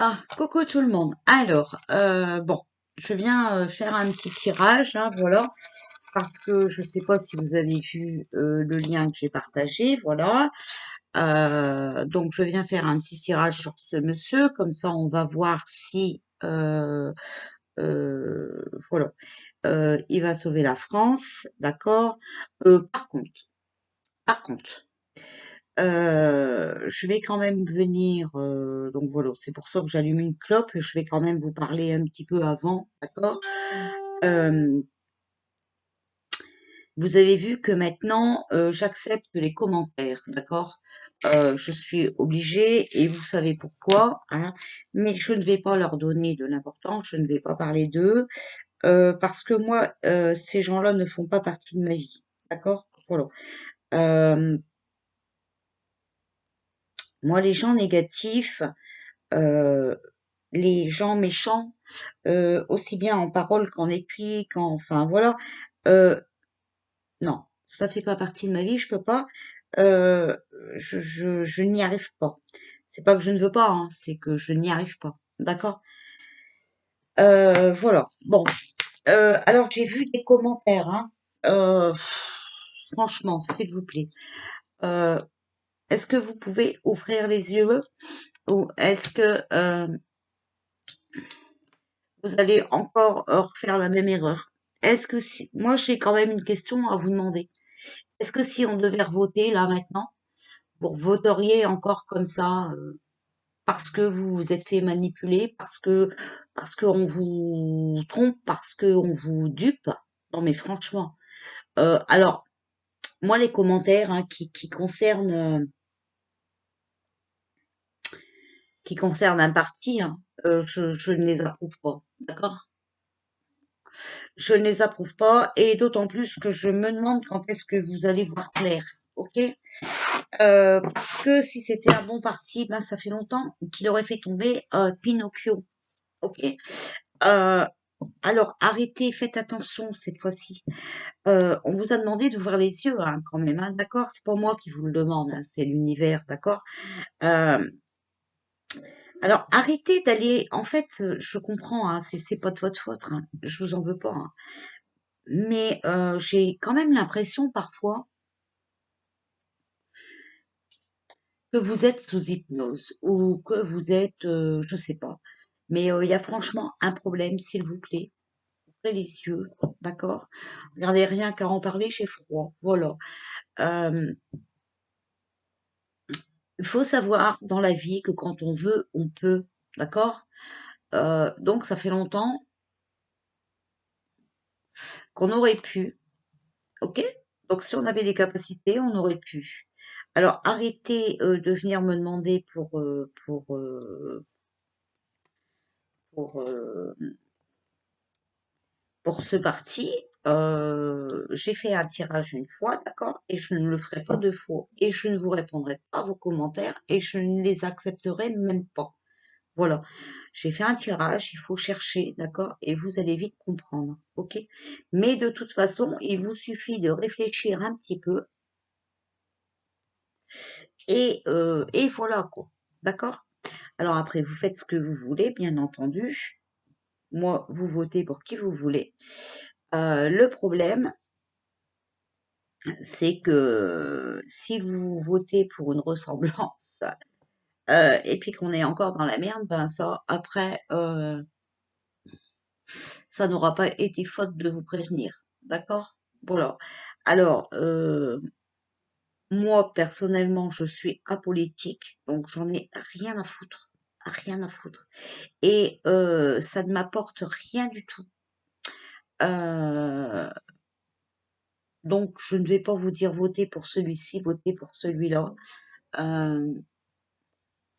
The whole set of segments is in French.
Ah, coucou tout le monde. Alors, bon, je viens faire un petit tirage, hein, voilà, parce que je sais pas si vous avez vu le lien que j'ai partagé, voilà. Donc, je viens faire un petit tirage sur ce monsieur, comme ça, on va voir si, voilà, il va sauver la France, d'accord. Par contre, je vais quand même venir, donc voilà, c'est pour ça que j'allume une clope, je vais quand même vous parler un petit peu avant, d'accord? Euh, Vous avez vu que maintenant, j'accepte les commentaires, d'accord? Je suis obligée, et vous savez pourquoi, hein, mais je ne vais pas leur donner de l'importance, je ne vais pas parler d'eux, parce que moi, ces gens-là ne font pas partie de ma vie, d'accord? Voilà. Euh, Moi, les gens négatifs, euh, les gens méchants, aussi bien en parole qu'en écrit, enfin voilà, euh, non, ça fait pas partie de ma vie, je peux pas, euh, je n'y arrive pas. C'est pas que je ne veux pas, hein, c'est que je n'y arrive pas, d'accord? Voilà. Bon, alors j'ai vu des commentaires, hein, franchement, s'il vous plaît, euh, est-ce que vous pouvez ouvrir les yeux ou est-ce que vous allez encore refaire la même erreur. Est-ce que si, moi j'ai quand même une question à vous demander. Est-ce que si on devait voter là maintenant, vous voteriez encore comme ça parce que vous vous êtes fait manipuler, parce qu'on vous trompe, parce qu'on vous dupe? Non mais franchement. Alors moi les commentaires hein, qui concernent un parti, hein, je ne les approuve pas, d'accord? Je ne les approuve pas et d'autant plus que je me demande quand est-ce que vous allez voir clair, ok? Parce que si c'était un bon parti, ben ça fait longtemps qu'il aurait fait tomber Pinocchio, ok? Euh, alors arrêtez, faites attention cette fois-ci. On vous a demandé d'ouvrir les yeux hein, quand même, hein, d'accord? C'est pas moi qui vous le demande, hein, c'est l'univers, d'accord? Euh, alors arrêtez d'aller. En fait, je comprends, hein, c'est pas de votre faute, hein, je vous en veux pas, hein. Mais j'ai quand même l'impression parfois que vous êtes sous hypnose ou que vous êtes, je sais pas. Mais il y a franchement un problème, s'il vous plaît. Ouvrez les yeux, d'accord? Regardez, rien qu'à en parler, j'ai froid. Voilà. Euh, Il faut savoir dans la vie que quand on veut, on peut, d'accord? Donc ça fait longtemps qu'on aurait pu, ok? Donc si on avait des capacités, on aurait pu. Alors arrêtez de venir me demander pour pour ce parti, j'ai fait un tirage une fois, d'accord? Et je ne le ferai pas deux fois. Et je ne vous répondrai pas à vos commentaires et je ne les accepterai même pas. Voilà. J'ai fait un tirage, il faut chercher, d'accord? Et vous allez vite comprendre, ok? Mais de toute façon, il vous suffit de réfléchir un petit peu et voilà, quoi. D'accord? Alors après, vous faites ce que vous voulez, bien entendu. Moi, vous votez pour qui vous voulez. Le problème, c'est que si vous votez pour une ressemblance et puis qu'on est encore dans la merde, ben ça, après, ça n'aura pas été faute de vous prévenir. D'accord? Voilà. Alors, moi, personnellement, je suis apolitique, donc j'en ai rien à foutre. Rien à foutre. Et ça ne m'apporte rien du tout. Euh, donc, je ne vais pas vous dire votez pour celui-ci, votez pour celui-là. Euh,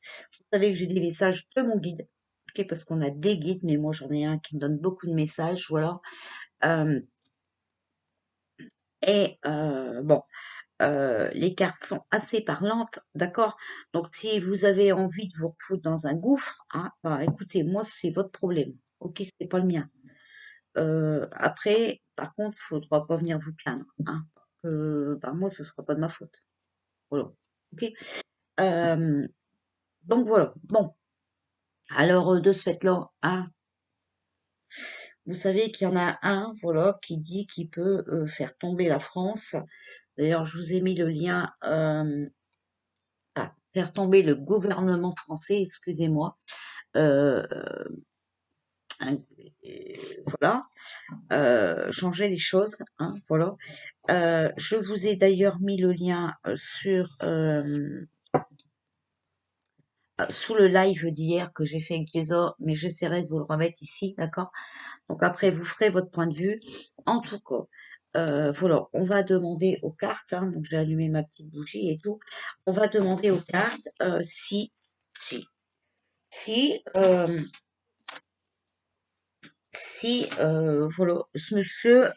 Vous savez que j'ai des messages de mon guide, ok, parce qu'on a des guides, mais moi j'en ai un qui me donne beaucoup de messages, voilà. Euh, bon, les cartes sont assez parlantes, d'accord. Donc si vous avez envie de vous refoutre dans un gouffre, hein, bah, écoutez, moi c'est votre problème, ok, c'est pas le mien. Après, par contre, faudra pas venir vous plaindre, hein. Bah, moi ce sera pas de ma faute, voilà, ok. Euh, donc voilà, bon. Alors, de ce fait-là, hein, vous savez qu'il y en a un, voilà, qui dit qu'il peut faire tomber la France. D'ailleurs, je vous ai mis le lien, faire tomber le gouvernement français, excusez-moi. Euh, hein, voilà, changer les choses, hein, voilà. Je vous ai d'ailleurs mis le lien sous le live d'hier que j'ai fait avec Jason, mais j'essaierai de vous le remettre ici, d'accord? Donc après, vous ferez votre point de vue. En tout cas, voilà, on va demander aux cartes, hein, donc j'ai allumé ma petite bougie et tout. On va demander aux cartes si, si, voilà, ce monsieur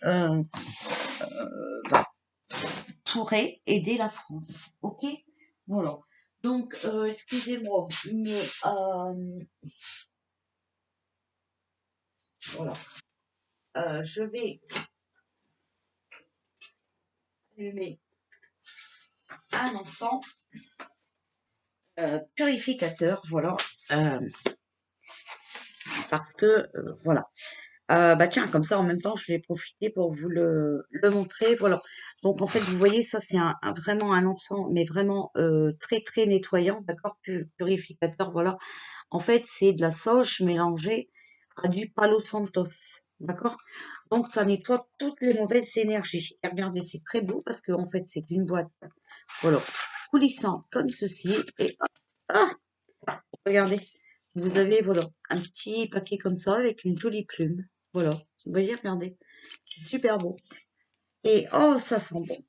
pourrait aider la France. Ok? Voilà. Donc, excusez-moi, mais voilà. Je vais allumer un encens purificateur, voilà, euh, parce que, voilà. Bah tiens, comme ça, en même temps, je vais profiter pour vous le montrer, voilà. Donc, en fait, vous voyez, ça, c'est vraiment un encens, mais vraiment très, très nettoyant, d'accord, purificateur, voilà. En fait, c'est de la sauge mélangée à du Palo Santos, d'accord? Donc, ça nettoie toutes les mauvaises énergies. Et regardez, c'est très beau parce que, en fait, c'est une boîte, voilà, coulissante comme ceci. Et ah, regardez, vous avez, voilà, un petit paquet comme ça avec une jolie plume. Voilà, vous voyez, regardez, c'est super beau. Et oh, ça sent bon.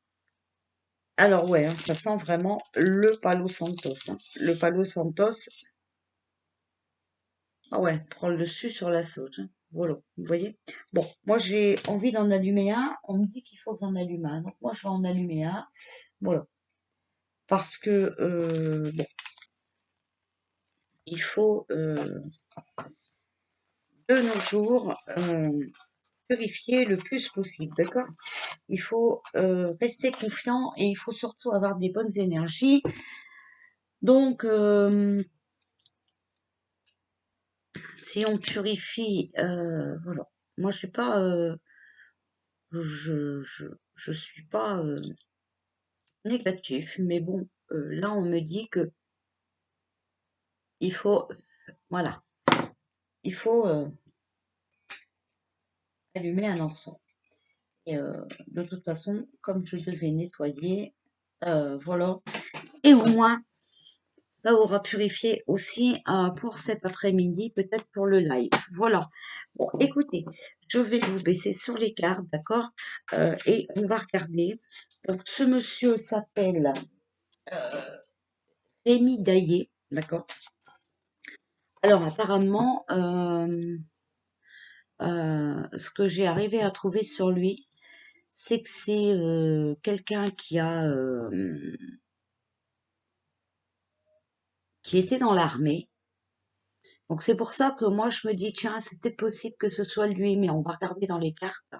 Alors, ouais, hein, ça sent vraiment le Palo Santos, hein. Le Palo Santos, ah ouais, prend le dessus sur la sauce, hein. Voilà, vous voyez. Bon, moi j'ai envie d'en allumer un. On me dit qu'il faut que j'en allume un. Donc moi je vais en allumer un. Voilà. Parce que bon, il faut de nos jours purifier le plus possible, d'accord? Il faut rester confiant et il faut surtout avoir des bonnes énergies. Donc si on purifie, voilà. Moi je suis pas, je suis pas négatif, mais bon, là on me dit que il faut, voilà, il faut allumer un encens. Et de toute façon, comme je devais nettoyer, voilà. Et au moins, ça aura purifié aussi pour cet après-midi, peut-être pour le live. Voilà. Bon, écoutez, je vais vous baisser sur les cartes, d'accord? Et on va regarder. Donc, ce monsieur s'appelle Rémi Daillé, d'accord? Alors, apparemment, ce que j'ai arrivé à trouver sur lui, c'est que c'est quelqu'un qui était dans l'armée. Donc c'est pour ça que moi je me dis, tiens, c'est peut-être possible que ce soit lui, mais on va regarder dans les cartes.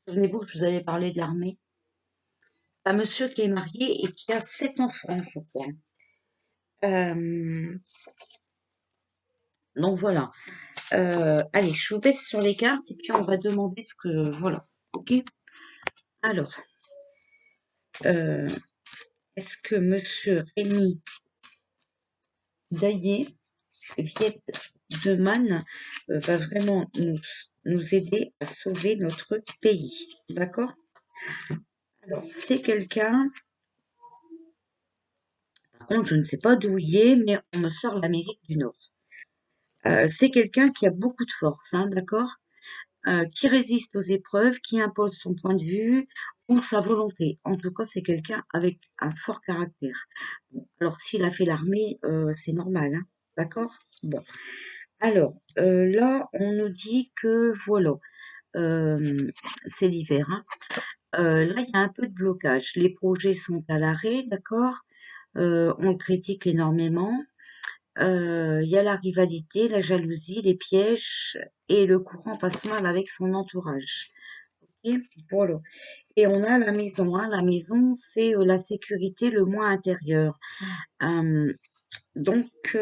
Souvenez-vous que je vous avais parlé de l'armée. C'est un monsieur qui est marié et qui a 7 enfants, je crois. Euh, donc voilà. Allez, je vous baisse sur les cartes et puis on va demander ce que... Voilà. Ok. Alors, euh, est-ce que monsieur Rémi Daillé Vietman va vraiment nous aider à sauver notre pays. D'accord? Alors, c'est quelqu'un, par contre, je ne sais pas d'où il est, mais on me sort l'Amérique du Nord. C'est quelqu'un qui a beaucoup de force, hein, d'accord? Qui résiste aux épreuves, qui impose son point de vue ou sa volonté. En tout cas, c'est quelqu'un avec un fort caractère. Bon, alors, s'il a fait l'armée, c'est normal, hein, d'accord? Bon. Alors, là, on nous dit que, voilà, c'est l'hiver, hein. Là, il y a un peu de blocage. Les projets sont à l'arrêt, d'accord? On le critique énormément. Il y a la rivalité, la jalousie, les pièges et le courant passe mal avec son entourage. Ok, voilà. Et on a la maison, hein. La maison, c'est la sécurité, le moi intérieur. Euh, donc,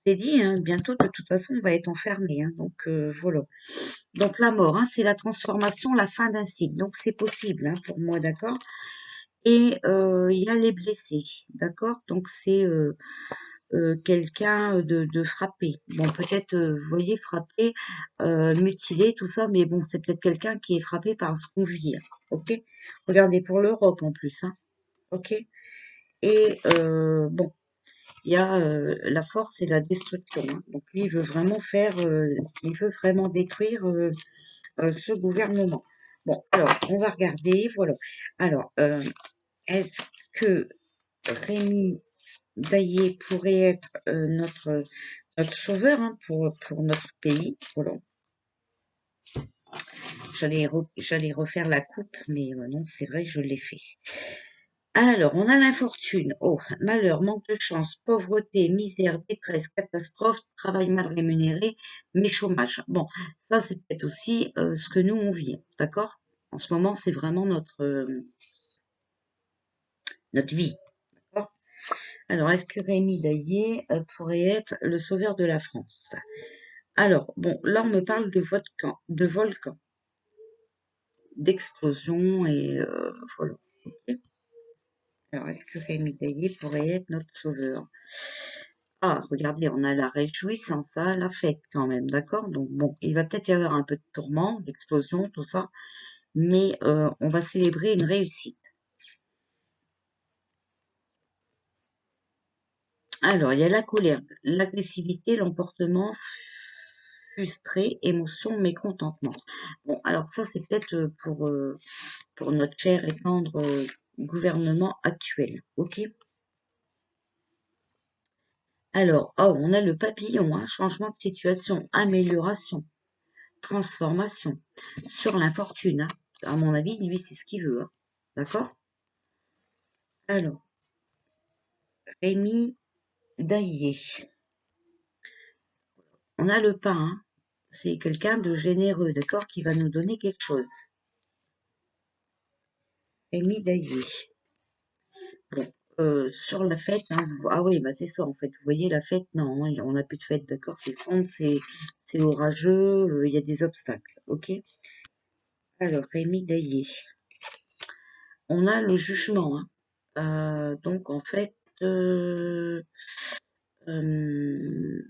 t'ai dit, hein, bientôt, de toute façon, on va être enfermé. Hein, donc, voilà. Donc, la mort, hein, c'est la transformation, la fin d'un cycle. Donc, c'est possible, hein, pour moi, d'accord. Et il y a les blessés, d'accord. Donc, c'est quelqu'un de frappé. Bon, peut-être, vous voyez, frappé, mutilé, tout ça, mais bon, c'est peut-être quelqu'un qui est frappé par ce qu'on vit. Hein, ok. Regardez, pour l'Europe en plus. Hein, ok. Et bon. Il y a la force et la destruction. Hein. Donc lui, il veut vraiment il veut vraiment détruire ce gouvernement. Bon, alors, on va regarder, voilà. Alors, est-ce que Rémi Daillé pourrait être notre sauveur, hein, pour notre pays? Voilà. J'allais refaire la coupe, mais non, c'est vrai, je l'ai fait. Alors, on a l'infortune. Oh, malheur, manque de chance, pauvreté, misère, détresse, catastrophe, travail mal rémunéré, mais chômage. Bon, ça, c'est peut-être aussi ce que nous, on vit, d'accord? En ce moment, c'est vraiment notre vie, d'accord? Alors, est-ce que Rémi Daillé pourrait être le sauveur de la France? Alors, bon, là, on me parle de volcan, d'explosion, et voilà. Ok. Alors, est-ce que Rémi Daillé pourrait être notre sauveur? Ah, regardez, on a la réjouissance, hein, la fête quand même, d'accord? Donc bon, il va peut-être y avoir un peu de tourment, d'explosion, tout ça, mais on va célébrer une réussite. Alors, il y a la colère, l'agressivité, l'emportement frustré, émotion, mécontentement. Bon, alors ça, c'est peut-être pour notre cher et tendre gouvernement actuel, ok? Alors, oh, on a le papillon, hein, changement de situation, amélioration, transformation, sur l'infortune. Hein. À mon avis, lui, c'est ce qu'il veut. Hein. D'accord. Alors, Rémi Daillé. On a le pain. Hein. C'est quelqu'un de généreux, d'accord, qui va nous donner quelque chose. Rémi Daillé. Bon, sur la fête, hein, ah oui, bah c'est ça en fait. Vous voyez la fête, non, hein, on n'a plus de fête, d'accord. C'est sombre, c'est orageux, il y a des obstacles, ok. Alors, Rémi Daillé. On a le jugement. Hein. Donc en fait, euh, on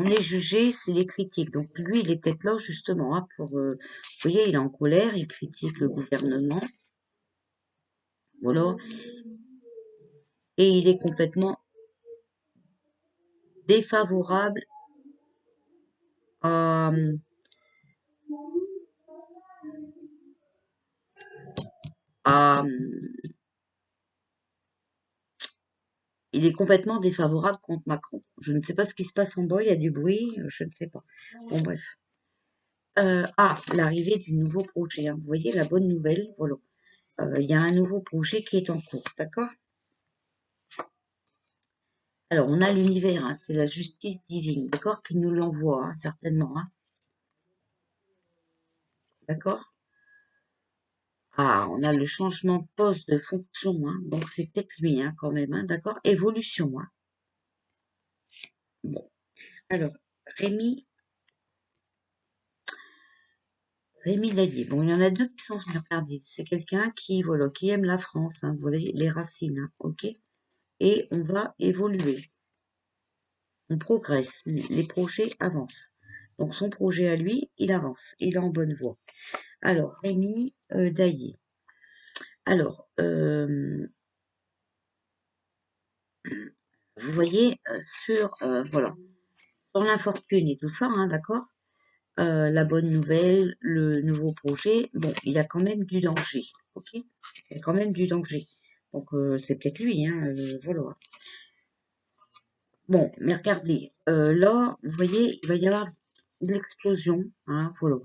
est jugé, c'est les critiques. Donc lui, il est peut-être là justement hein, pour. Vous voyez, il est en colère, il critique le gouvernement, voilà, et il est complètement défavorable à, à- il est complètement défavorable contre Macron. Je ne sais pas ce qui se passe en bas, il y a du bruit, je ne sais pas. Bon bref. L'arrivée du nouveau projet. Hein. Vous voyez la bonne nouvelle, voilà. Il y a un nouveau projet qui est en cours, d'accord? Alors, on a l'univers, hein, c'est la justice divine, d'accord? Qui nous l'envoie, hein, certainement, hein, d'accord? Ah, on a le changement de poste, de fonction, hein, donc c'est peut-être lui, hein, quand même, hein, d'accord? Évolution, hein. Bon, alors, Rémi, Rémi Dallier. Bon, il y en a deux qui sont venus regarder. C'est quelqu'un qui, voilà, qui aime la France, hein, vous voyez, les racines, hein, ok? Et on va évoluer. On progresse, les projets avancent. Donc son projet à lui, il avance, il est en bonne voie. Alors, Rémi Daillé. Alors, vous voyez, voilà, sur l'infortune et tout ça, hein, d'accord, la bonne nouvelle, le nouveau projet, bon, il y a quand même du danger, ok? Il y a quand même du danger. Donc, c'est peut-être lui, hein, voilà. Bon, mais regardez, là, vous voyez, il va y avoir de l'explosion, hein, voilà.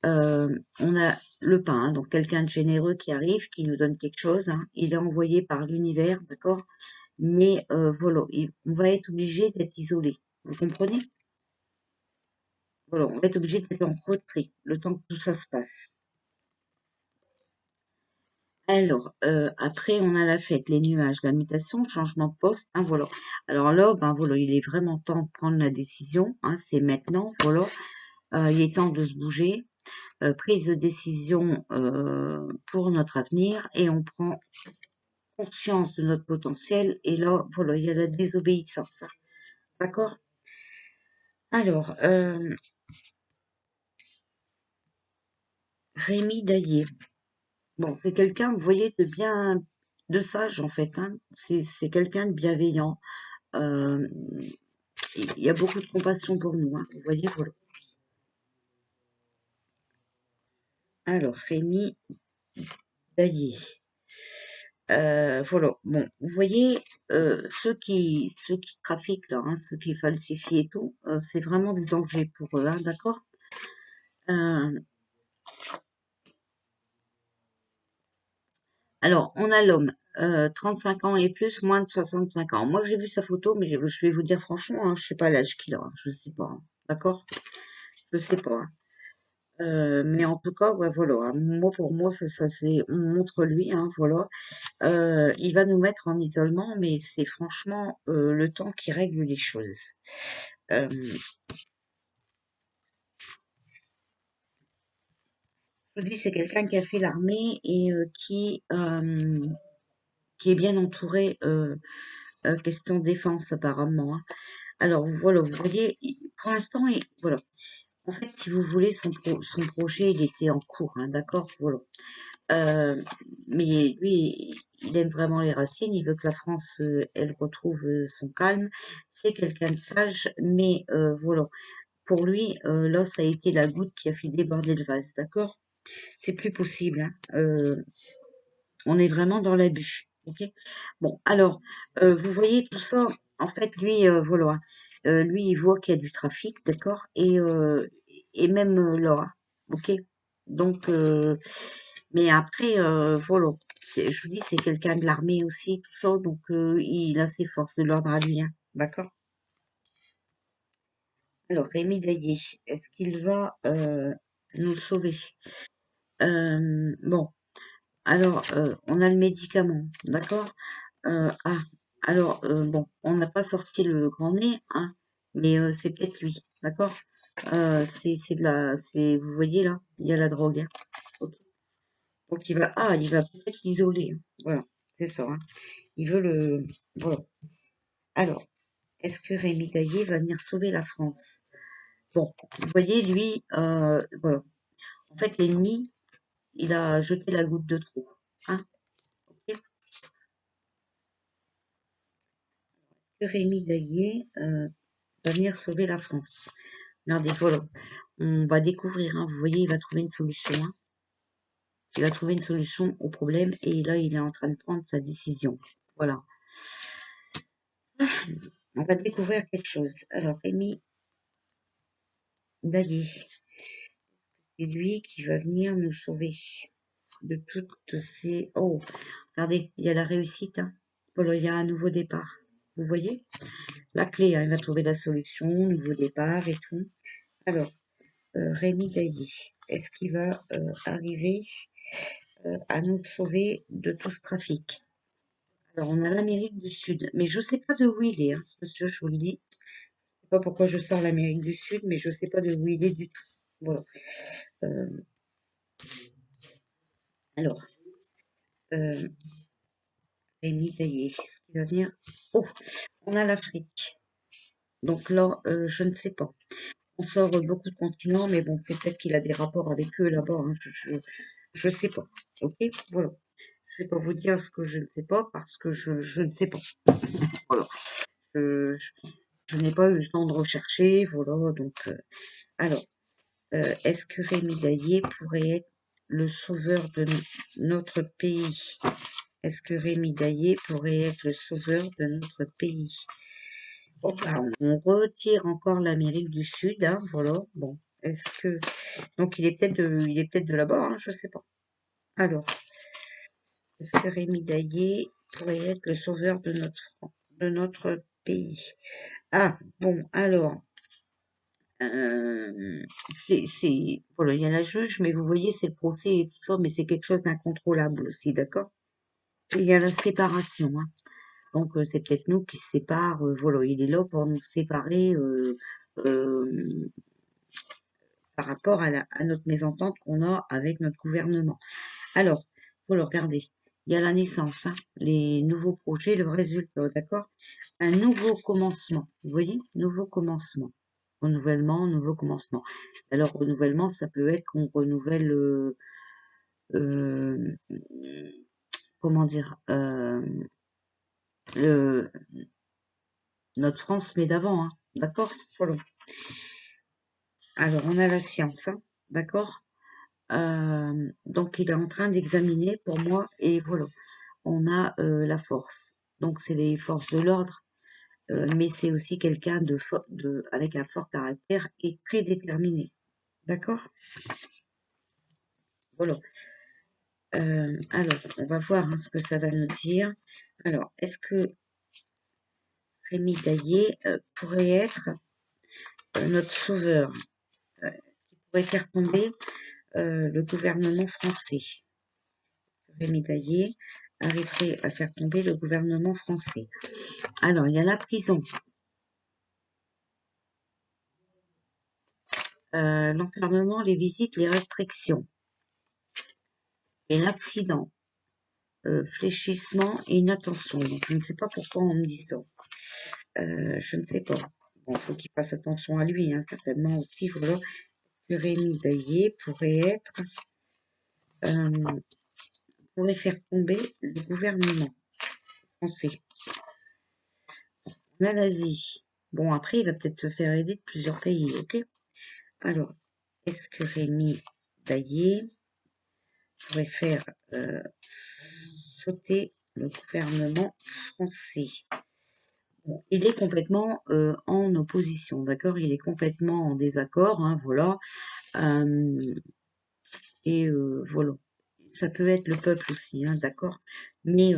On a le pain, hein, donc quelqu'un de généreux qui arrive, qui nous donne quelque chose, hein. Il est envoyé par l'univers, d'accord? Mais voilà, on va être obligé d'être isolé. Vous comprenez? Voilà, on va être obligé d'être en retrait le temps que tout ça se passe. Alors, après, on a la fête, les nuages, la mutation, changement de poste, un volant. Alors là, ben voilà, il est vraiment temps de prendre la décision, hein, c'est maintenant, voilà. Il est temps de se bouger, prise de décision pour notre avenir, et on prend conscience de notre potentiel, et là, voilà, il y a la désobéissance, hein. D'accord? Alors, Rémi Daillé. Bon, c'est quelqu'un, vous voyez, de sage en fait, hein. C'est quelqu'un de bienveillant. Euh, il y a beaucoup de compassion pour nous, hein. Vous voyez, voilà. Alors, Rémi Daillé. Voilà. Bon, vous voyez, ceux qui trafiquent là, hein, ceux qui falsifient et tout, c'est vraiment du danger pour eux, hein, d'accord? Euh, alors, on a l'homme, 35 ans et plus, moins de 65 ans. Moi, j'ai vu sa photo, mais je vais vous dire franchement, hein, je sais pas l'âge qu'il a, hein, je sais pas, hein, d'accord? Je sais pas, hein. Mais en tout cas, ouais, voilà, hein. Moi, pour moi, ça c'est, on montre lui, hein, voilà. Il va nous mettre en isolement, mais c'est franchement le temps qui règle les choses. Euh, je vous dis, c'est quelqu'un qui a fait l'armée et qui est bien entouré, question défense apparemment, hein. Alors voilà, vous voyez, pour l'instant, voilà. En fait, si vous voulez, son projet, il était en cours, hein, d'accord, voilà. Euh, mais lui, il aime vraiment les racines, il veut que la France, elle retrouve son calme. C'est quelqu'un de sage, mais voilà, pour lui, là, ça a été la goutte qui a fait déborder le vase, d'accord? C'est plus possible, hein. On est vraiment dans l'abus, ok? Bon, alors, vous voyez tout ça, en fait, lui, voilà, lui, il voit qu'il y a du trafic, d'accord? Et même là, hein, ok? Donc, mais après, voilà, je vous dis, c'est quelqu'un de l'armée aussi, tout ça, donc il a ses forces de l'ordre à lui, hein, d'accord? Alors, Rémi Gaillet, est-ce qu'il va nous sauver? Bon, alors, on a le médicament, d'accord? Ah, alors, bon, on n'a pas sorti le grand nez, hein, mais c'est peut-être lui, d'accord? Vous voyez là, il y a la drogue, hein. Ok. Donc il va peut-être l'isoler, hein. Voilà, c'est ça, hein. Il veut le, voilà. Alors, est-ce que Rémi Gaillet va venir sauver la France? Bon, vous voyez, lui, voilà. En fait, l'ennemi, il a jeté la goutte de trop, hein. Ok. Que Rémi Gaillet va venir sauver la France. Regardez, voilà. On va découvrir, hein. Vous voyez, il va trouver une solution, hein. Il va trouver une solution au problème et là, il est en train de prendre sa décision. Voilà. On va découvrir quelque chose. Alors, Rémi Daillé, c'est lui qui va venir nous sauver de toutes ces... Oh, regardez, il y a la réussite, hein. Voilà, il y a un nouveau départ. Vous voyez? La clé, hein, il va trouver la solution, nouveau départ et tout. Alors, Rémi Daillé, est-ce qu'il va arriver à nous sauver de tout ce trafic? Alors, on a l'Amérique du Sud, mais je sais pas de où il est, hein, ce monsieur, je vous le dis. Je sais pas pourquoi je sors l'Amérique du Sud, mais je sais pas de où il est du tout. Voilà. Euh, alors, euh, Rémi Daillé, est-ce qu'il va venir? Oh, on a l'Afrique. Donc là, je ne sais pas. On sort beaucoup de continents, mais bon, c'est peut-être qu'il a des rapports avec eux là-bas, hein. Je sais pas. Ok, voilà. Je vais pas vous dire ce que je ne sais pas parce que je ne sais pas. Voilà. Je, je- je n'ai pas eu le temps de rechercher, voilà. Donc, alors, est-ce que Rémi Daillé pourrait être le sauveur de notre pays? Est-ce que Rémi Daillé pourrait être le sauveur de notre pays? Bon, bah, on retire encore l'Amérique du Sud, hein, voilà. Bon, est-ce que donc il est peut-être de là-bas, hein, je sais pas. Alors, est-ce que Rémi Daillé pourrait être le sauveur de notre pays? Ah, bon, alors, voilà, il y a la juge, mais vous voyez, c'est le procès et tout ça, mais c'est quelque chose d'incontrôlable aussi, d'accord? Et il y a la séparation, hein. Donc, c'est peut-être nous qui se sépare, voilà, il est là pour nous séparer, euh, par rapport à notre mésentente qu'on a avec notre gouvernement. Alors, voilà, regardez, il y a la naissance, hein, les nouveaux projets, le résultat, d'accord? Un nouveau commencement, vous voyez? Nouveau commencement. Renouvellement, nouveau commencement. Alors, renouvellement, ça peut être qu'on renouvelle, euh, comment dire, le, notre France, mais d'avant, hein, d'accord? Voilà. Alors, on a la science, hein, d'accord? Donc, il est en train d'examiner pour moi, et voilà. On a la force. Donc, c'est les forces de l'ordre, mais c'est aussi quelqu'un avec un fort caractère et très déterminé. D'accord? Voilà. Alors, on va voir, hein, ce que ça va nous dire. Alors, est-ce que Rémi Daillé pourrait être notre sauveur, qui pourrait faire tomber le gouvernement français? Rémi Daillé arriverait à faire tomber le gouvernement français. Alors, il y a la prison, l'enfermement, les visites, les restrictions, et l'accident, fléchissement et inattention. Donc, je ne sais pas pourquoi on me dit ça. Je ne sais pas. Bon, faut qu'il fasse attention à lui, hein, certainement aussi. Voilà, que Rémi Daillé euh, pourrait faire tomber le gouvernement français. On a l'Asie. Bon, après, il va peut-être se faire aider de plusieurs pays, ok? Alors, est-ce que Rémi Daillé pourrait faire sauter le gouvernement français? Bon, il est complètement en opposition, d'accord? Il est complètement en désaccord, hein, voilà. Et voilà. Ça peut être le peuple aussi, hein, d'accord? Mais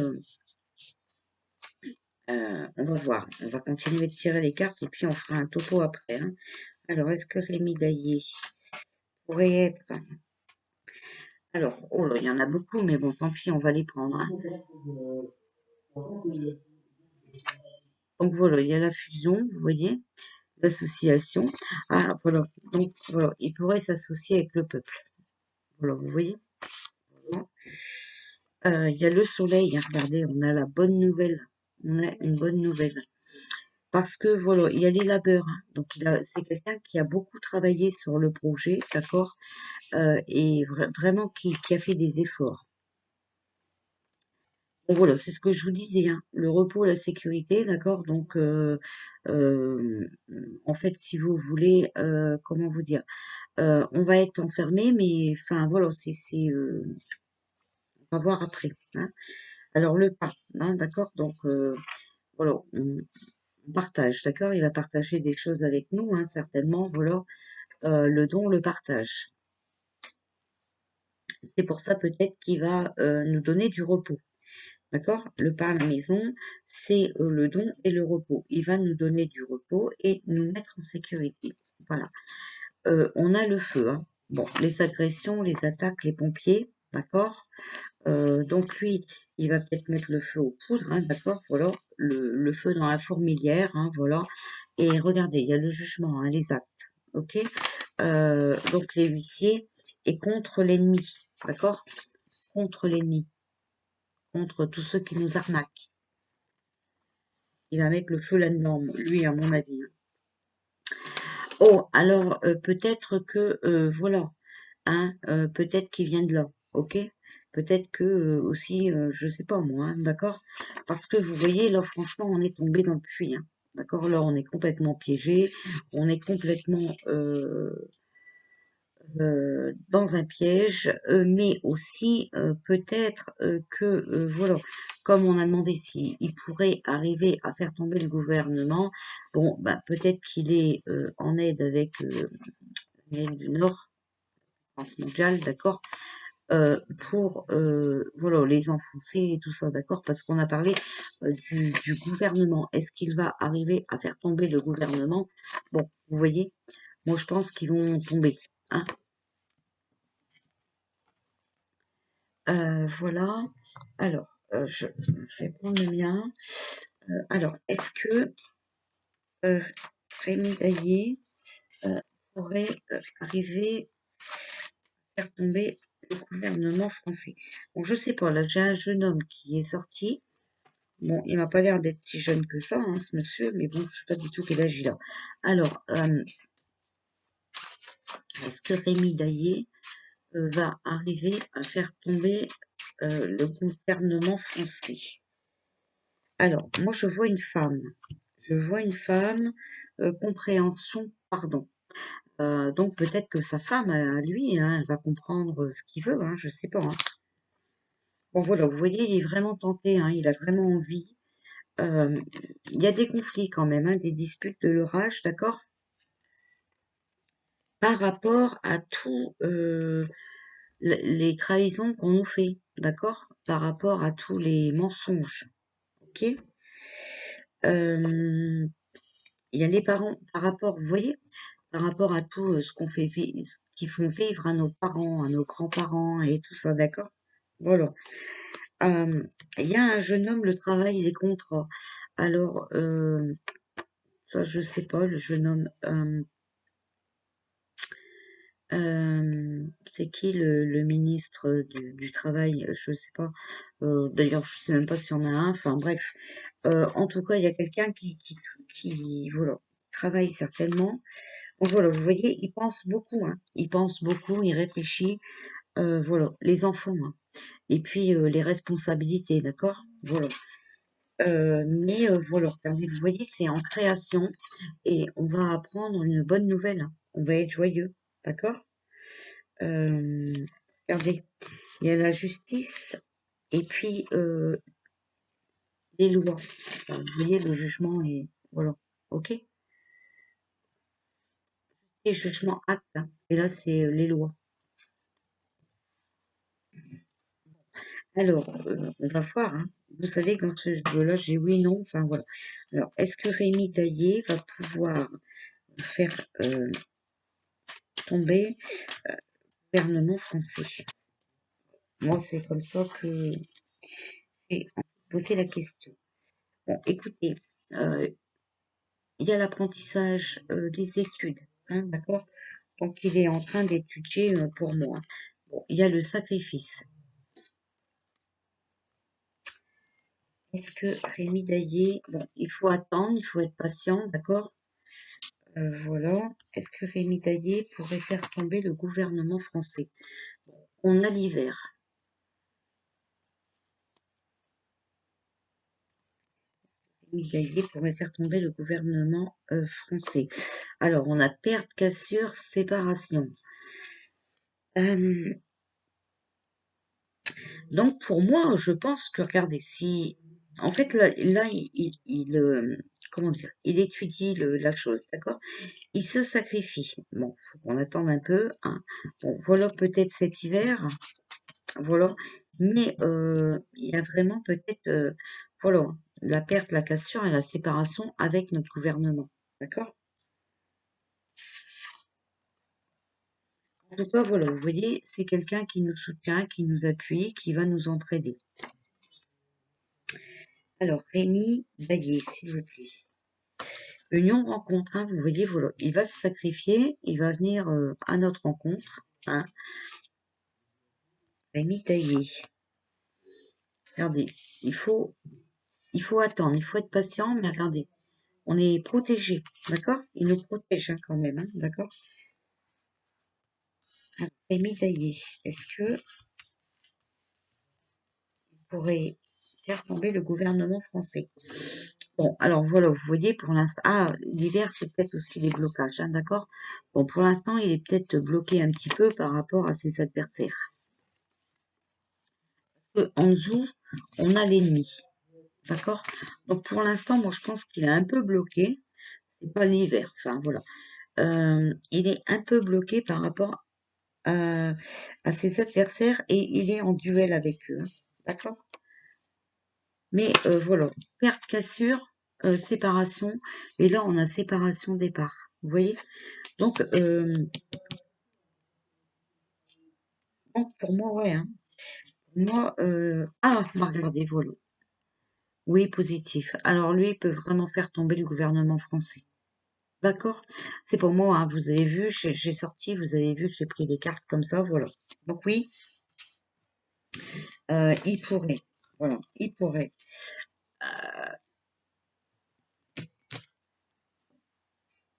on va voir. On va continuer de tirer les cartes et puis on fera un topo après, hein. Alors, est-ce que Rémi Daillé pourrait être... Alors, oh là, il y en a beaucoup, mais bon, tant pis, on va les prendre, hein. Donc voilà, il y a la fusion, vous voyez, l'association. Ah, voilà. Donc voilà, il pourrait s'associer avec le peuple. Voilà, vous voyez. Voilà. Il y a le soleil, hein, regardez, on a la bonne nouvelle. On a une bonne nouvelle. Parce que voilà, il y a les labeurs, hein. Donc c'est quelqu'un qui a beaucoup travaillé sur le projet, d'accord, et vraiment qui a fait des efforts. Bon, voilà, c'est ce que je vous disais, hein, le repos, la sécurité, d'accord. Donc, euh, en fait, si vous voulez, comment vous dire, on va être enfermé, mais enfin voilà, on va voir après, hein. Alors le pas, hein, d'accord. Donc voilà, on partage, d'accord. Il va partager des choses avec nous, hein, certainement. Voilà. Le don, le partage. C'est pour ça peut-être qu'il va nous donner du repos. D'accord? Le pain à la maison, c'est le don et le repos. Il va nous donner du repos et nous mettre en sécurité. Voilà. On a le feu, hein. Bon, les agressions, les attaques, les pompiers, d'accord? Donc lui, il va peut-être mettre le feu aux poudres, hein, d'accord? Voilà, le feu dans la fourmilière, hein, voilà. Et regardez, il y a le jugement, hein, les actes, ok? Donc les huissiers et contre l'ennemi, d'accord? Contre l'ennemi, contre tous ceux qui nous arnaquent. Il va mettre le feu là-dedans, lui, à mon avis, hein. Oh, alors peut-être que, voilà, hein, peut-être qu'il vient de là, ok? Peut-être que aussi, je sais pas moi, hein, d'accord? Parce que vous voyez, là, franchement, on est tombé dans le puits, hein, d'accord? Là, on est complètement piégé, on est complètement dans un piège, mais aussi peut-être que, voilà, comme on a demandé s'il pourrait arriver à faire tomber le gouvernement, bon, bah, peut-être qu'il est en aide avec l'Amérique du Nord, France mondiale, d'accord, pour voilà, les enfoncer et tout ça, d'accord, parce qu'on a parlé du gouvernement. Est-ce qu'il va arriver à faire tomber le gouvernement? Bon, vous voyez, Moi, je pense qu'ils vont tomber. Hein. Voilà. Alors, je vais prendre le mien. Alors, est-ce que Rémi Daillé pourrait arriver à faire tomber le gouvernement français? Bon, je sais pas, là, j'ai un jeune homme qui est sorti. Bon, il m'a pas l'air d'être si jeune que ça, hein, ce monsieur, mais bon, je sais pas du tout quel âge il a. Alors, est-ce que Rémi Daillé va arriver à faire tomber le gouvernement français? Alors, moi, je vois une femme. Je vois une femme, compréhension, pardon. Donc peut-être que sa femme, à lui, hein, elle va comprendre ce qu'il veut, hein, je sais pas. Hein. Bon voilà, vous voyez, il est vraiment tenté, hein, il a vraiment envie. Il y a des conflits quand même, hein, des disputes de l'orage, d'accord? Par rapport à tout les trahisons qu'on nous fait, d'accord? Par rapport à tous les mensonges, ok? Euh, il y a les parents, par rapport, vous voyez, par rapport à tout ce qu'on fait vivre, ce qu'ils font vivre à nos parents, à nos grands-parents et tout ça, d'accord? Voilà. Il y a un jeune homme, le travail, il est contre. Alors, ça, je sais pas, le jeune homme. C'est qui le ministre du Travail? Je sais pas. D'ailleurs, je sais même pas s'il y en a un. Enfin, bref. En tout cas, il y a quelqu'un qui voilà, travaille certainement. Donc voilà, vous voyez, il pense beaucoup, hein. Il pense beaucoup, il réfléchit. Voilà, les enfants, hein. Et puis les responsabilités, d'accord? Voilà. Mais voilà, regardez, vous voyez, c'est en création et on va apprendre une bonne nouvelle. Hein. On va être joyeux, d'accord? Euh, regardez, il y a la justice et puis les lois. Enfin, vous voyez, le jugement est... Voilà, ok? Et jugement acte, hein. Et là, c'est les lois. Alors, on va voir, hein. Vous savez, quand ce jeu-là, j'ai oui, non, enfin voilà. Alors, est-ce que Rémi Daillé va pouvoir faire tomber le gouvernement français? Moi, c'est comme ça que j'ai posé la question. Bon, écoutez, euh, il y a l'apprentissage des études, hein, d'accord? Donc, il est en train d'étudier pour moi. Bon, il y a le sacrifice. Est-ce que Rémi Daillé, bon, il faut attendre, il faut être patient, d'accord? Voilà. Est-ce que Rémi Daillé pourrait faire tomber le gouvernement français? On a l'hiver. Rémi Daillé pourrait faire tomber le gouvernement français. Alors, on a perte, cassure, séparation. Euh, donc, pour moi, je pense que, regardez, si... En fait, là comment dire, il étudie la chose, d'accord? Il se sacrifie. Bon, faut qu'on attende un peu, hein. Bon, voilà peut-être cet hiver, voilà. Mais il y a vraiment peut-être, voilà, la perte, la cassure et la séparation avec notre gouvernement, d'accord? En tout cas, voilà, vous voyez, c'est quelqu'un qui nous soutient, qui nous appuie, qui va nous entraider. Alors, Rémi Baillet, s'il vous plaît. Union rencontre, hein, vous voyez, voilà, il va se sacrifier, il va venir à notre rencontre, hein. Rémi Taillé. Regardez, il faut, il faut attendre, il faut être patient, mais regardez, on est protégé, d'accord? Il nous protège hein, quand même, hein, d'accord? Alors, Rémi Taillé, est-ce que pourrait faire tomber le gouvernement français? Bon, alors voilà, vous voyez, pour l'instant, ah, l'hiver, c'est peut-être aussi les blocages, hein, d'accord? Bon, pour l'instant, il est peut-être bloqué un petit peu par rapport à ses adversaires. En dessous, on a l'ennemi, d'accord? Donc pour l'instant, moi, je pense qu'il est un peu bloqué. C'est pas l'hiver, enfin voilà. Il est un peu bloqué par rapport à ses adversaires et il est en duel avec eux, hein, d'accord? Mais voilà, perte, cassure, séparation, et là on a séparation départ. Vous voyez? Donc, pour moi, ouais, hein. Moi, ah, on va regarder, voilà. Oui, positif. Alors lui, il peut vraiment faire tomber le gouvernement français. D'accord? C'est pour moi, hein, vous avez vu, j'ai sorti, vous avez vu que j'ai pris des cartes comme ça, voilà. Donc oui, il pourrait. Voilà, il pourrait.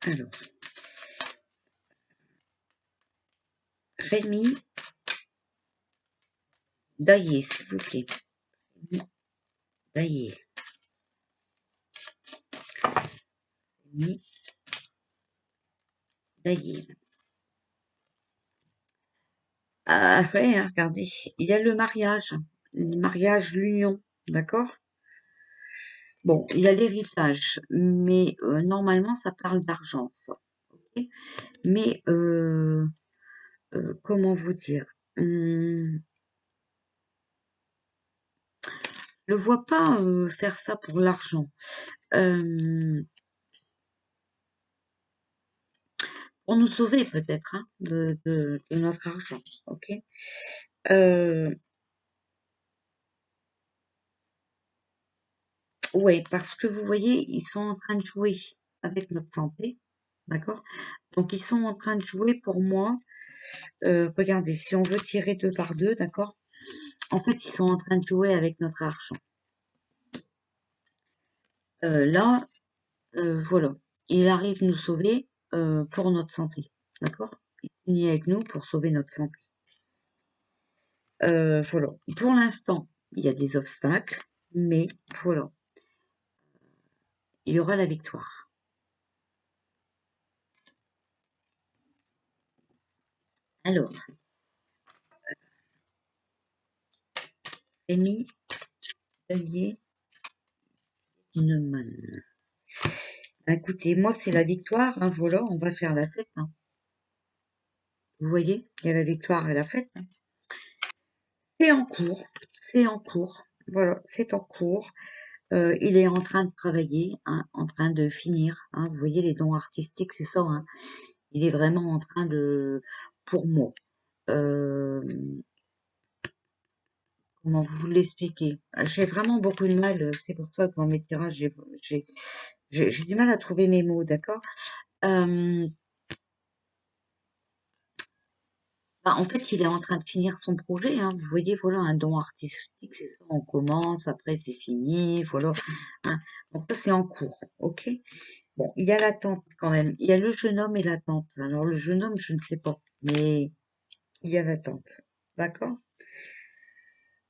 Alors, Rémi Daillé, s'il vous plaît. Rémi Daillé. Rémi Daillé. Ah ouais, hein, regardez, il y a le mariage, l'union, d'accord? Bon, il y a l'héritage, mais normalement, ça parle d'argent, ça. Ok. Mais, comment vous dire? Je le vois pas faire ça pour l'argent. Euh, pour nous sauver peut-être hein, de notre argent, ok? Euh, ouais, parce que vous voyez, ils sont en train de jouer avec notre santé, d'accord? Donc ils sont en train de jouer pour moi. Regardez, si on veut tirer deux par deux, d'accord? En fait, ils sont en train de jouer avec notre argent. Là, voilà, il arrive nous sauver pour notre santé, d'accord? Il finit avec nous pour sauver notre santé. Voilà. Pour l'instant, il y a des obstacles, mais voilà, il y aura la victoire. Alors, Rémi Danier Neumann. Bah, écoutez, moi, c'est la victoire, hein, voilà, on va faire la fête, hein. Vous voyez, il y a la victoire et la fête, hein. C'est en cours, c'est en cours, voilà, c'est en cours. Il est en train de travailler, hein, en train de finir, hein. Vous voyez, les dons artistiques, c'est ça, hein. Il est vraiment en train de, pour moi, euh, comment vous l'expliquer? J'ai vraiment beaucoup de mal, c'est pour ça que dans mes tirages, j'ai du mal à trouver mes mots, d'accord? Euh, Bah, en fait, il est en train de finir son projet, hein. Vous voyez, voilà, un don artistique, c'est ça, on commence, après c'est fini, voilà, hein. Donc ça, c'est en cours, ok? Bon, il y a l'attente quand même. Il y a le jeune homme et l'attente. Alors le jeune homme, je ne sais pas, mais il y a l'attente, d'accord?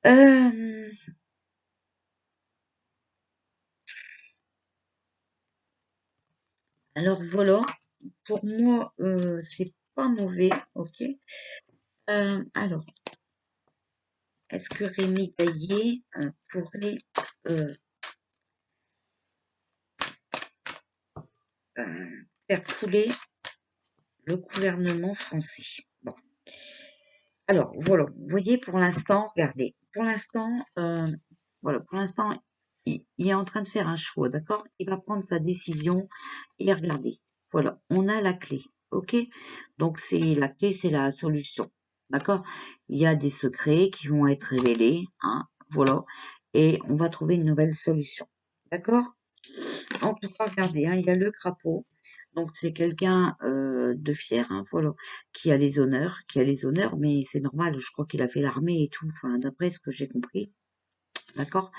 Euh, alors voilà, pour moi, c'est pas mauvais, ok? Alors, est-ce que Rémi Gaillet pourrait euh, faire couler le gouvernement français? Bon. Alors, voilà, vous voyez, pour l'instant, regardez, pour l'instant, voilà, pour l'instant, il est en train de faire un choix, d'accord? Il va prendre sa décision et regardez, voilà, on a la clé, ok? Donc, c'est la clé, c'est la solution, d'accord? Il y a des secrets qui vont être révélés, hein, voilà, et on va trouver une nouvelle solution, d'accord? En tout cas, regardez, hein, il y a le crapaud. Donc c'est quelqu'un de fier, hein, voilà, qui a les honneurs, mais c'est normal, je crois qu'il a fait l'armée et tout, enfin d'après ce que j'ai compris, d'accord?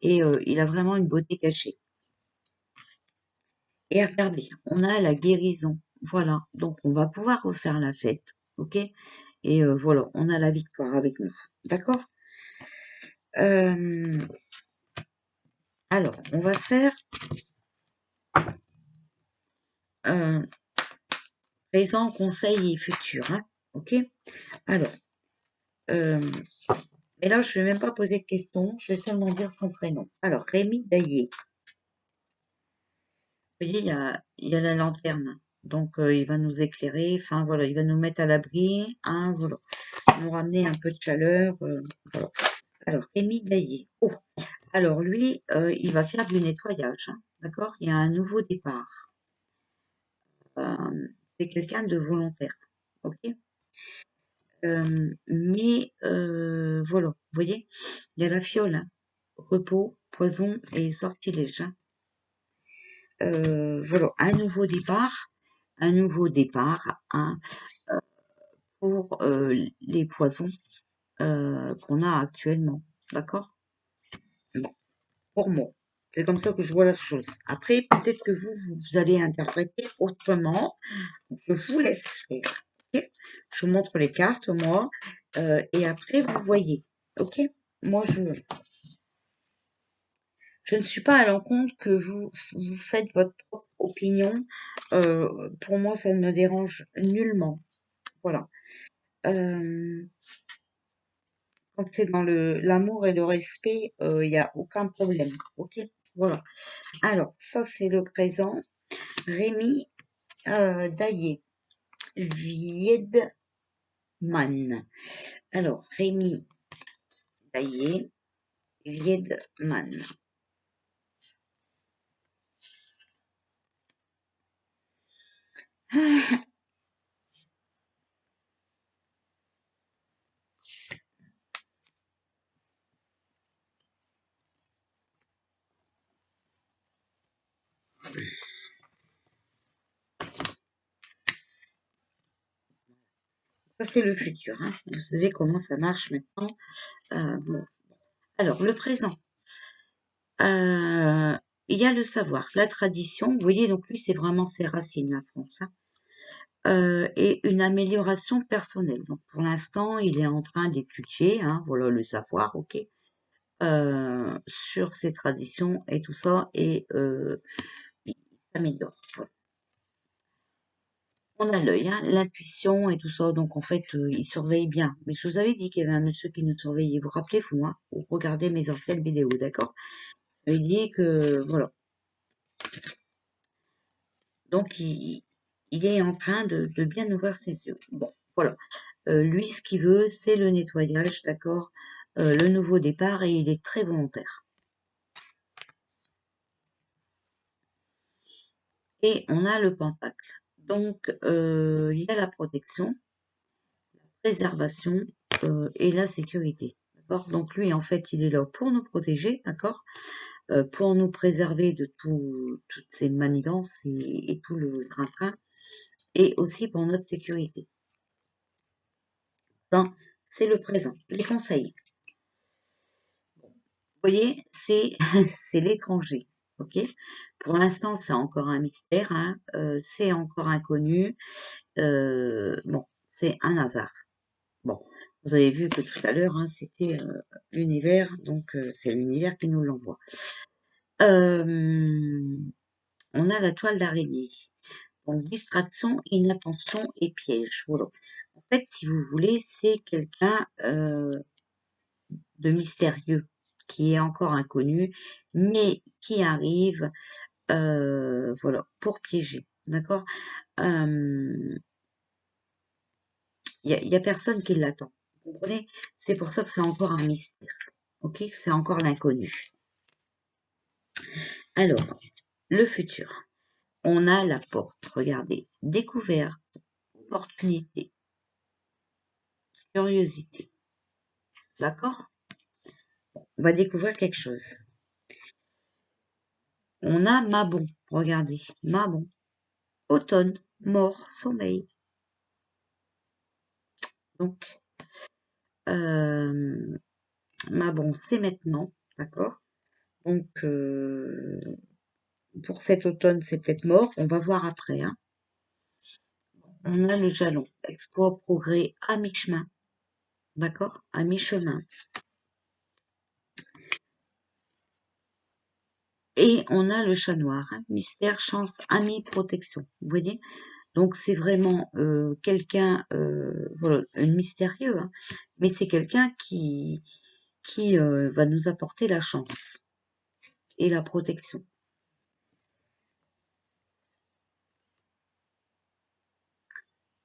Et il a vraiment une beauté cachée. Et regardez, on a la guérison, voilà, donc on va pouvoir refaire la fête, ok? Et voilà, on a la victoire avec nous, d'accord? Euh, alors, on va faire un présent, conseil et futur, hein, ok? Alors, euh, mais là, je ne vais même pas poser de questions, je vais seulement dire son prénom. Alors, Rémi Daillé. Vous voyez, il y a la lanterne. Donc, il va nous éclairer, enfin voilà, il va nous mettre à l'abri, hein, voilà, nous ramener un peu de chaleur, voilà. Alors, Rémi Daillé. Oh, alors lui, il va faire du nettoyage, hein, d'accord? Il y a un nouveau départ. c'est quelqu'un de volontaire. Ok. Mais voilà, vous voyez, il y a la fiole, hein. Repos, poison et sortilège, hein. Voilà, un nouveau départ, hein, pour les poisons qu'on a actuellement. D'accord? Bon, pour moi, c'est comme ça que je vois la chose. Après, peut-être que vous allez interpréter autrement. Je vous laisse faire. Ok. Je vous montre les cartes, moi, et après, vous voyez. Ok? Moi, je ne suis pas à l'encontre que vous faites votre propre opinion. Pour moi, ça ne me dérange nullement. Voilà. Euh, Quand c'est dans l'amour et le respect, il n'y a aucun problème. Ok? Voilà. Alors, ça, c'est le présent. Rémi Daillé, Viedman. Alors, Rémi Daillé, Viedman. Ça, c'est le futur, hein. Vous savez comment ça marche maintenant. Bon. Alors, le présent. Il y a le savoir, la tradition. Vous voyez, donc lui, c'est vraiment ses racines, la France, hein. Et une amélioration personnelle. Donc, pour l'instant, il est en train d'étudier, hein, voilà, le savoir, ok, sur ses traditions et tout ça, et il s'améliore. Voilà. On a l'œil, hein, l'intuition et tout ça, donc en fait, il surveille bien. Mais je vous avais dit qu'il y avait un monsieur qui nous surveillait. Vous rappelez-vous, hein, ou regardez mes anciennes vidéos, d'accord? Il dit que, voilà. Donc, il est en train de bien ouvrir ses yeux. Bon, voilà. Lui, ce qu'il veut, c'est le nettoyage, d'accord? Le nouveau départ, et il est très volontaire. Et on a le pentacle. Donc, il y a la protection, préservation et la sécurité. D'accord? Donc lui, en fait, il est là pour nous protéger, d'accord? Pour nous préserver de toutes ces manigances et tout le train-train, et aussi pour notre sécurité. Ça, c'est le présent. Les conseils. Vous voyez, c'est c'est l'étranger. Ok? Pour l'instant, c'est encore un mystère, hein, c'est encore inconnu. Bon, c'est un hasard. Bon, vous avez vu que tout à l'heure, hein, c'était l'univers, donc c'est l'univers qui nous l'envoie. On a la toile d'araignée. Donc, distraction, inattention et piège. Voilà. En fait, si vous voulez, c'est quelqu'un de mystérieux qui est encore inconnu, mais qui arrive, voilà, pour piéger. D'accord? Il y a personne qui l'attend. Vous comprenez? C'est pour ça que c'est encore un mystère. Ok? C'est encore l'inconnu. Alors, le futur. On a la porte. Regardez. Découverte, opportunité, curiosité. D'accord? On va découvrir quelque chose. On a Mabon. Regardez. Mabon. Automne, mort, sommeil. Donc, Mabon, c'est maintenant. D'accord? Donc, pour cet automne, c'est peut-être mort. On va voir après, hein. On a le jalon. Exploit, progrès à mi-chemin. D'accord? À mi-chemin. Et on a le chat noir, hein. Mystère, chance, ami, protection. Vous voyez? Donc c'est vraiment quelqu'un, voilà, mystérieux, hein, mais c'est quelqu'un qui va nous apporter la chance et la protection.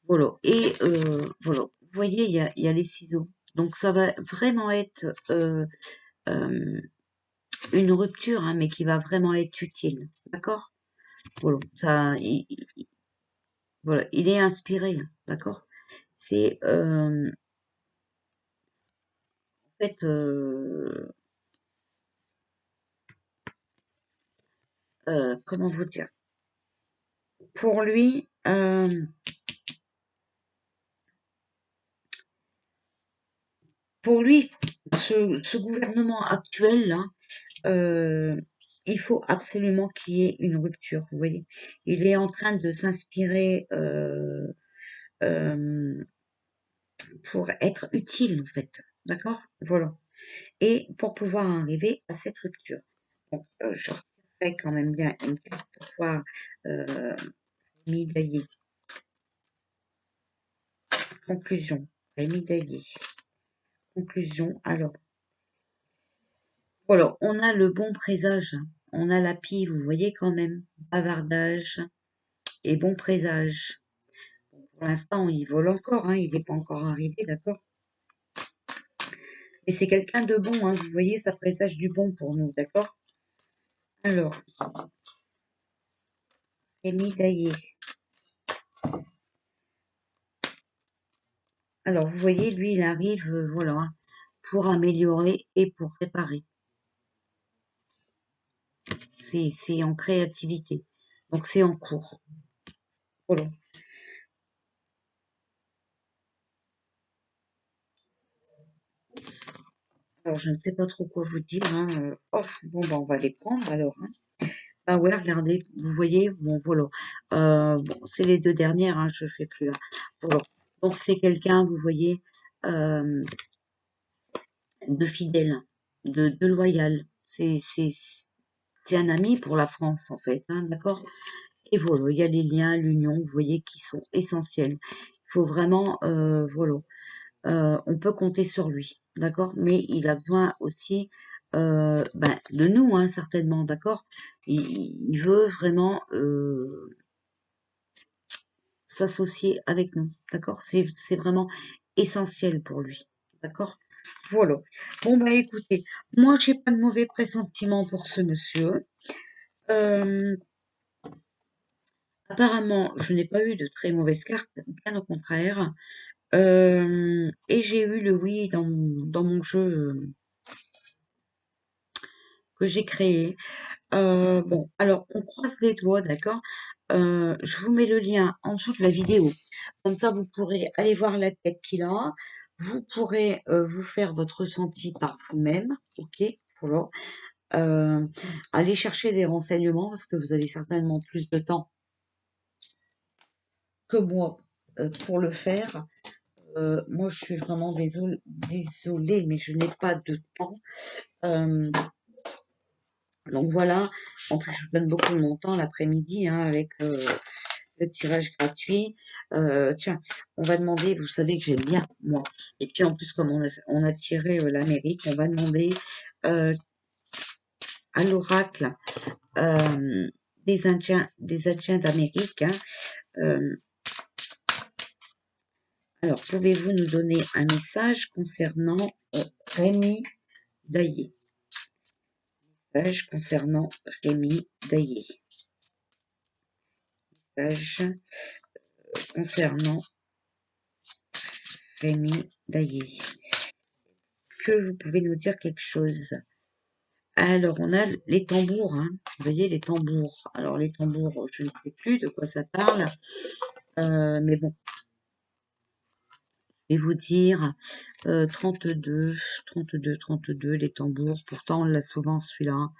Voilà. Et voilà. Vous voyez, il y a les ciseaux. Donc ça va vraiment être euh, une rupture, hein, mais qui va vraiment être utile. D'accord? Voilà. Ça, Voilà, il est inspiré, hein, d'accord? C'est en fait, comment vous dire? Pour lui, ce gouvernement actuel là, euh, il faut absolument qu'il y ait une rupture. Vous voyez, il est en train de s'inspirer euh, pour être utile en fait, d'accord? Voilà. Et pour pouvoir arriver à cette rupture. Donc, je retirerai quand même bien une carte pour voir euh, médaillé. Conclusion. Médaillé. Conclusion. Alors, voilà, on a le bon présage. On a la pie, vous voyez quand même. Bavardage et bon présage. Pour l'instant, il vole encore, hein, il n'est pas encore arrivé, d'accord? Mais c'est quelqu'un de bon, hein, vous voyez, ça présage du bon pour nous, d'accord? Alors, médaillé. Alors, vous voyez, lui, il arrive, voilà, hein, pour améliorer et pour réparer. C'est en créativité. Donc, c'est en cours. Voilà. Alors, je ne sais pas trop quoi vous dire, hein. Oh, bon, ben, on va les prendre alors, hein. Ah ouais, regardez, vous voyez, bon, voilà. Bon, c'est les deux dernières, hein, je ne fais plus là. Voilà. Donc, c'est quelqu'un, vous voyez, euh, de fidèle, de loyal. C'est un ami pour la France, en fait, hein, d'accord? Et voilà, il y a les liens, l'union, vous voyez, qui sont essentiels. Il faut vraiment, voilà, on peut compter sur lui, d'accord? Mais il a besoin aussi ben, de nous, hein, certainement, d'accord? Il veut vraiment s'associer avec nous, d'accord? C'est vraiment essentiel pour lui, d'accord? Voilà. Bon, bah écoutez, moi, j'ai pas de mauvais pressentiments pour ce monsieur. Euh, Apparemment, je n'ai pas eu de très mauvaises cartes, bien au contraire. Et j'ai eu le oui dans mon jeu que j'ai créé. Bon, alors on croise les doigts, d'accord? Je vous mets le lien en dessous de la vidéo. Comme ça, vous pourrez aller voir la tête qu'il a. Vous pourrez vous faire votre ressenti par vous-même, ok? Voilà. Allez chercher des renseignements parce que vous avez certainement plus de temps que moi pour le faire. Moi, je suis vraiment désolée, mais je n'ai pas de temps. Euh, donc voilà. En plus, je donne beaucoup de mon temps l'après-midi hein, avec le tirage gratuit. Tiens, on va demander, vous savez que j'aime bien, moi. Et puis en plus, comme on a tiré l'Amérique, on va demander euh, à l'oracle des Indiens d'Amérique. Hein, euh, alors, pouvez-vous nous donner un message concernant Rémi Daillé? Message concernant Rémi Daillé. Message concernant Rémi Daillé. Que vous pouvez nous dire quelque chose? Alors, on a les tambours, hein. Vous voyez, les tambours. Alors, les tambours, je ne sais plus de quoi ça parle. Mais bon, je vais vous dire 32, 32, 32, les tambours. Pourtant, on l'a souvent, celui-là.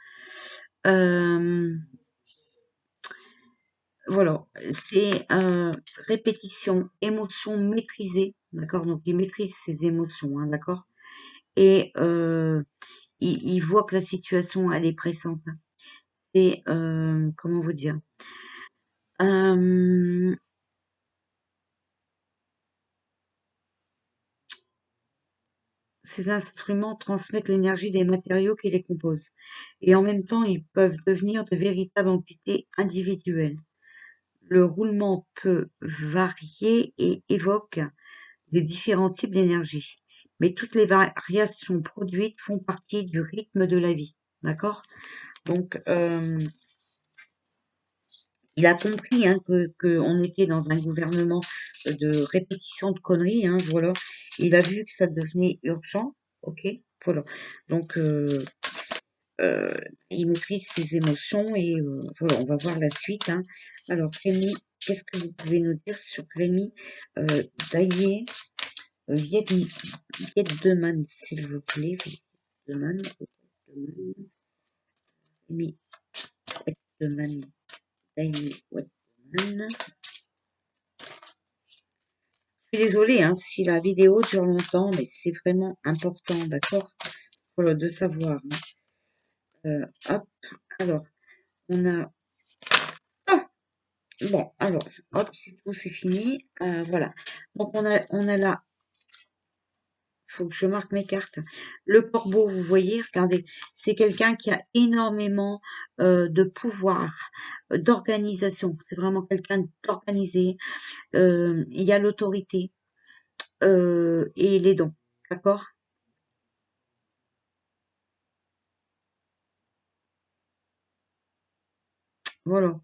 Voilà, c'est répétition, émotion maîtrisée, d'accord? Donc, il maîtrise ses émotions, hein, d'accord? Et il voit que la situation, elle est pressante. C'est, comment vous dire? Euh, Ces instruments transmettent l'énergie des matériaux qui les composent, et en même temps, ils peuvent devenir de véritables entités individuelles. Le roulement peut varier et évoque les différents types d'énergie, mais toutes les variations produites font partie du rythme de la vie. D'accord? Donc, Il a compris hein, que on était dans un gouvernement de répétition de conneries, hein, voilà. Il a vu que ça devenait urgent, ok, voilà. Donc, euh, il maîtrise ses émotions et voilà, on va voir la suite. Hein. Alors, Rémi, qu'est-ce que vous pouvez nous dire sur Rémi Daillé, Viet, Vietdeman, s'il vous plaît, Vietdeman, Rémi Vietdeman, Daillé, Vietdeman. Je suis désolée hein, si la vidéo dure longtemps, mais c'est vraiment important, d'accord? Voilà, de savoir. Hein. Hop, alors, on a... Ah bon, alors, hop, c'est tout, c'est fini. Voilà. Donc, on a là, faut que je marque mes cartes. Le corbeau, vous voyez, regardez, c'est quelqu'un qui a énormément de pouvoir, d'organisation. C'est vraiment quelqu'un d'organisé. Il y a l'autorité et les dons, d'accord? Voilà.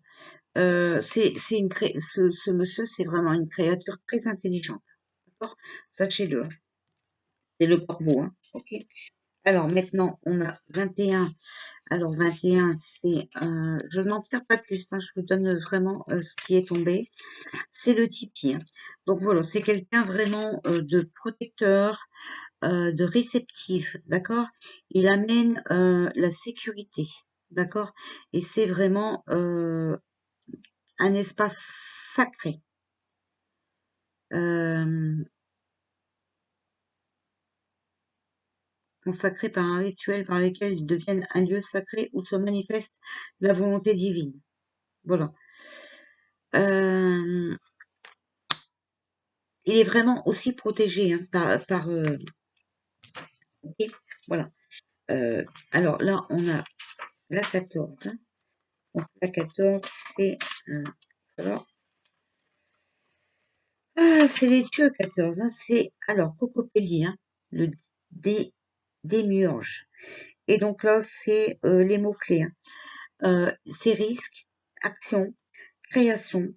C'est ce monsieur, c'est vraiment une créature très intelligente, d'accord? Sachez-le, hein. C'est le corbeau, hein, ok? Alors maintenant, on a 21. Alors 21, c'est, je n'en tire pas plus, hein, je vous donne vraiment ce qui est tombé. C'est le tipi, hein. Donc voilà, c'est quelqu'un vraiment de protecteur, de réceptif, d'accord? Il amène la sécurité, d'accord? Et c'est vraiment un espace sacré. euh, Consacré par un rituel par lequel ils deviennent un lieu sacré où se manifeste la volonté divine. Voilà. Euh, il est vraiment aussi protégé hein, ok, voilà. Alors là, on a la 14. Hein. Donc, la 14, c'est... alors, c'est les dieux 14. Hein, c'est, alors, Cocopelli, hein, le démiurge. Et donc là, c'est les mots-clés. Hein. C'est risque, action, création,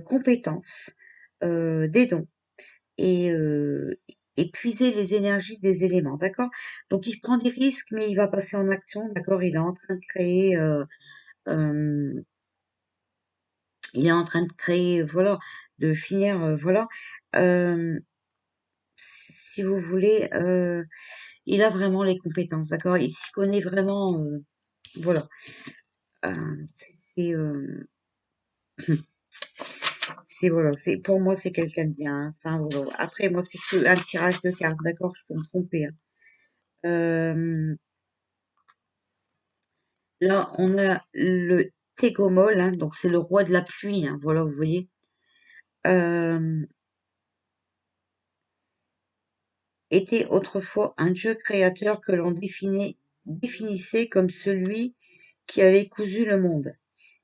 compétences, des dons et puiser les énergies des éléments, d'accord? Donc il prend des risques, mais il va passer en action, d'accord? Euh, il est en train de créer, voilà, de finir, voilà. Euh, si vous voulez, il a vraiment les compétences, d'accord? Il s'y connaît vraiment, voilà. C'est voilà, c'est pour moi c'est quelqu'un de bien. Hein. Enfin voilà. Après moi c'est que un tirage de cartes, d'accord, je peux me tromper. Hein. Euh, Là on a le Tégomol, hein, donc c'est le roi de la pluie. Hein, voilà, vous voyez. Euh, Était autrefois un dieu créateur que l'on définissait comme celui qui avait cousu le monde.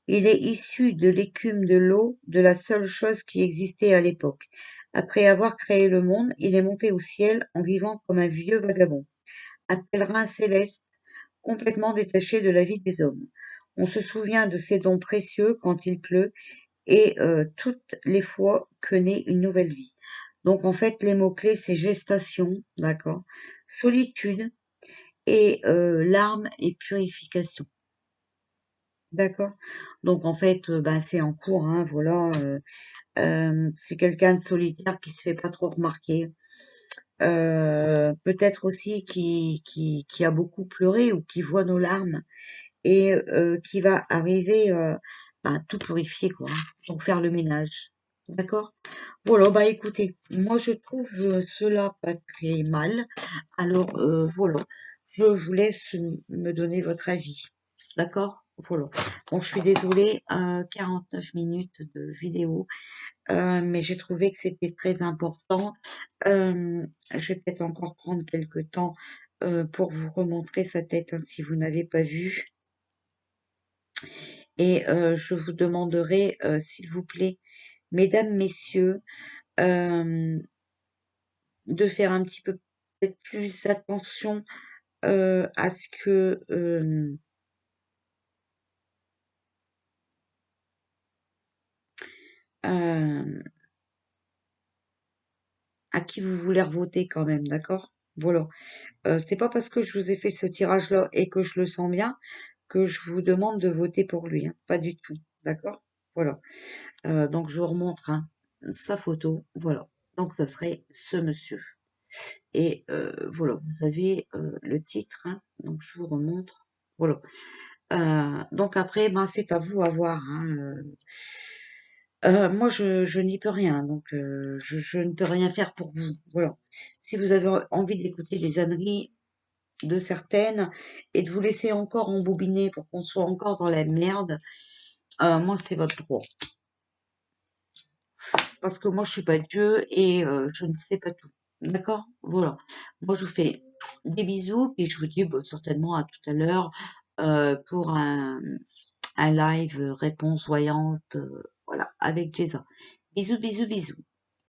Il est issu de l'écume de l'eau, de la seule chose qui existait à l'époque. Après avoir créé le monde, il est monté au ciel en vivant comme un vieux vagabond, un pèlerin céleste, complètement détaché de la vie des hommes. On se souvient de ses dons précieux quand il pleut et toutes les fois que naît une nouvelle vie. Donc en fait, les mots-clés, c'est gestation, d'accord, solitude et larmes et purification. D'accord. Donc en fait, ben, c'est en cours, hein, voilà. C'est quelqu'un de solitaire qui se fait pas trop remarquer. Peut-être aussi qui a beaucoup pleuré ou qui voit nos larmes et qui va arriver ben, tout purifier, quoi, hein, pour faire le ménage. D'accord? Voilà, bah écoutez, moi je trouve cela pas très mal. Alors voilà, je vous laisse me donner votre avis. D'accord? Voilà. Bon, je suis désolée, 49 minutes de vidéo, mais j'ai trouvé que c'était très important. Je vais peut-être encore prendre quelques temps pour vous remontrer sa tête hein, si vous n'avez pas vu. Et je vous demanderai, s'il vous plaît, mesdames, messieurs, euh, de faire un petit peu peut-être plus attention à ce que à qui vous voulez voter quand même, d'accord? Voilà. C'est pas parce que je vous ai fait ce tirage-là et que je le sens bien que je vous demande de voter pour lui, hein, pas du tout, d'accord? Voilà. Donc je vous remontre, hein, sa photo, voilà. Donc ça serait ce monsieur. Et voilà, vous avez le titre, hein, donc je vous remontre. Voilà. Donc après, ben, c'est à vous à voir, hein, moi, je n'y peux rien, donc je ne peux rien faire pour vous. Voilà. Si vous avez envie d'écouter des âneries de certaines et de vous laisser encore embobiner pour qu'on soit encore dans la merde, moi, c'est votre droit. Parce que moi, je suis pas Dieu et je ne sais pas tout. D'accord? Voilà. Moi, je vous fais des bisous et je vous dis bah, certainement à tout à l'heure pour un live réponse voyante, voilà, avec Jason. Bisous, bisous, bisous.